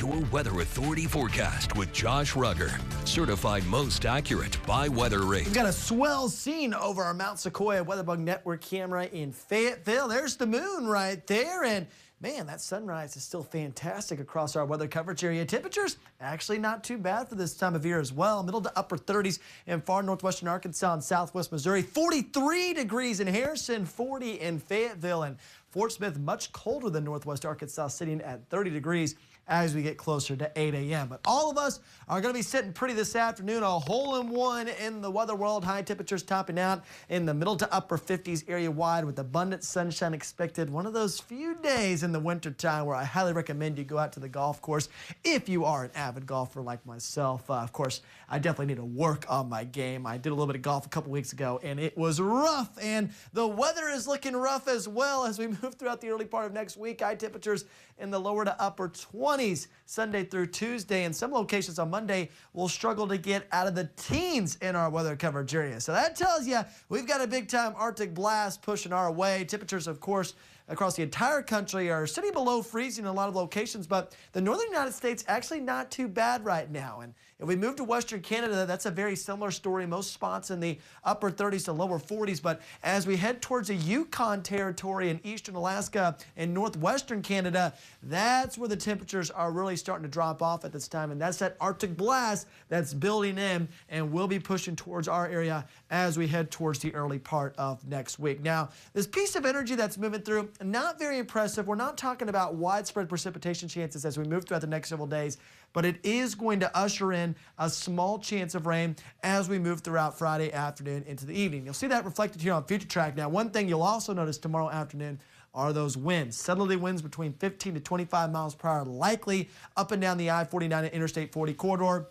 Your Weather Authority forecast with Josh Rugger, certified most accurate by Weather Rate. We've got a swell scene over our Mount Sequoia WeatherBug Network camera in Fayetteville. There's the moon right there, and man, that sunrise is still fantastic across our weather coverage area. Temperatures actually not too bad for this time of year as well. Middle to upper 30s in far northwestern Arkansas and southwest Missouri. 43 degrees in Harrison, 40 in Fayetteville, and Fort Smith much colder than northwest Arkansas, sitting at 30 degrees as we get closer to 8 a.m. But all of us are going to be sitting pretty this afternoon. A hole-in-one in the weather world. High temperatures topping out in the middle to upper 50s area wide with abundant sunshine expected. One of those few days in the wintertime where I highly recommend you go out to the golf course if you are an avid golfer like myself. Of course, I definitely need to work on my game. I did a little bit of golf a couple weeks ago, and it was rough. And the weather is looking rough as well as we move throughout the early part of next week. High temperatures in the lower to upper 20s Sunday through Tuesday, and some locations on Monday will struggle to get out of the teens in our weather coverage area. So that tells you we've got a big-time Arctic blast pushing our way. Temperatures, of course, across the entire country are sitting below freezing in a lot of locations, but the northern United States actually not too bad right now. And if we move to western Canada, that's a very similar story. Most spots in the upper 30s to lower 40s, but as we head towards the Yukon territory in eastern Alaska and northwestern Canada, that's where the temperatures are really starting to drop off at this time, and that's that Arctic blast that's building in and will be pushing towards our area as we head towards the early part of next week. Now, this piece of energy that's moving through, not very impressive. We're not talking about widespread precipitation chances as we move throughout the next several days, but it is going to usher in a small chance of rain as we move throughout Friday afternoon into the evening. You'll see that reflected here on Future Track. Now, one thing you'll also notice tomorrow afternoon are those winds. Southerly winds between 15 to 25 miles per hour, likely up and down the I-49 and Interstate 40 corridor.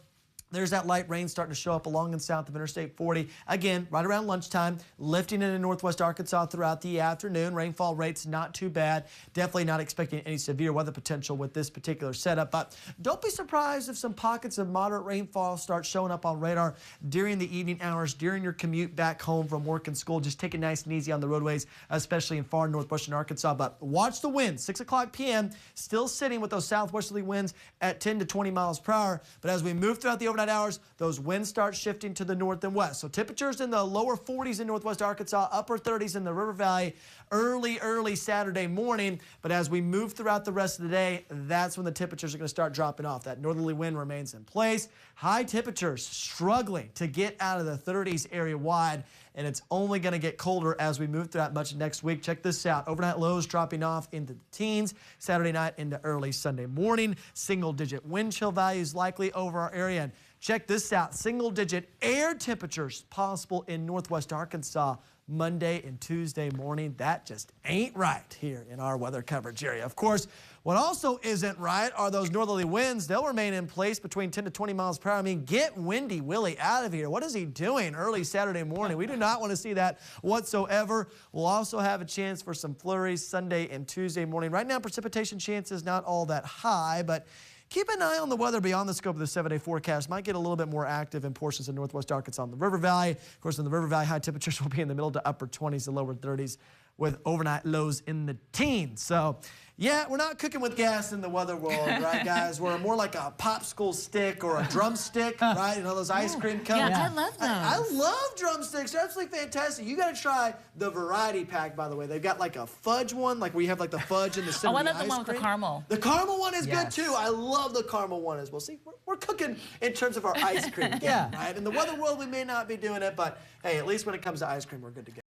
There's that light rain starting to show up along and south of Interstate 40. Again, right around lunchtime, lifting into northwest Arkansas throughout the afternoon. Rainfall rates not too bad. Definitely not expecting any severe weather potential with this particular setup. But don't be surprised if some pockets of moderate rainfall start showing up on radar during the evening hours, during your commute back home from work and school. Just take it nice and easy on the roadways, especially in far northwestern Arkansas. But watch the winds. 6 o'clock p.m., still sitting with those southwesterly winds at 10 to 20 miles per hour. But as we move throughout the overnight hours, those winds start shifting to the north and west. So temperatures in the lower 40s in northwest Arkansas, upper 30s in the River Valley early Saturday morning. But as we move throughout the rest of the day, that's when the temperatures are going to start dropping off. That northerly wind remains in place. High temperatures struggling to get out of the 30s area wide, and it's only going to get colder as we move throughout much of next week. Check this out. Overnight lows dropping off into the teens. Saturday night into early Sunday morning. Single-digit wind chill values likely over our area. And check this out. Single-digit air temperatures possible in northwest Arkansas Monday and Tuesday morning. That just ain't right here in our weather coverage area. Of course, what also isn't right are those northerly winds. They'll remain in place between 10 to 20 miles per hour. I mean, get Windy Willie out of here. What is he doing early Saturday morning? We do not want to see that whatsoever. We'll also have a chance for some flurries Sunday and Tuesday morning. Right now, precipitation chances not all that high, but keep an eye on the weather beyond the scope of the 7-day forecast. Might get a little bit more active in portions of northwest Arkansas and the River Valley. Of course, in the River Valley, high temperatures will be in the middle to upper 20s to lower 30s with overnight lows in the teens. So, yeah, we're not cooking with gas in the weather world, right, guys? We're more like a popsicle stick or a drumstick, right? You know, those ice cream cones. Yeah, I love those. I love drumsticks. They're absolutely fantastic. You got to try the variety pack, by the way. They've got like a fudge one, like where you have like the fudge and the center I of the love the ice one with cream. the caramel. The caramel one is good, too. I love the caramel one as well. See, we're cooking in terms of our ice cream game, right? In the weather world, we may not be doing it, but, hey, at least when it comes to ice cream, we're good to go.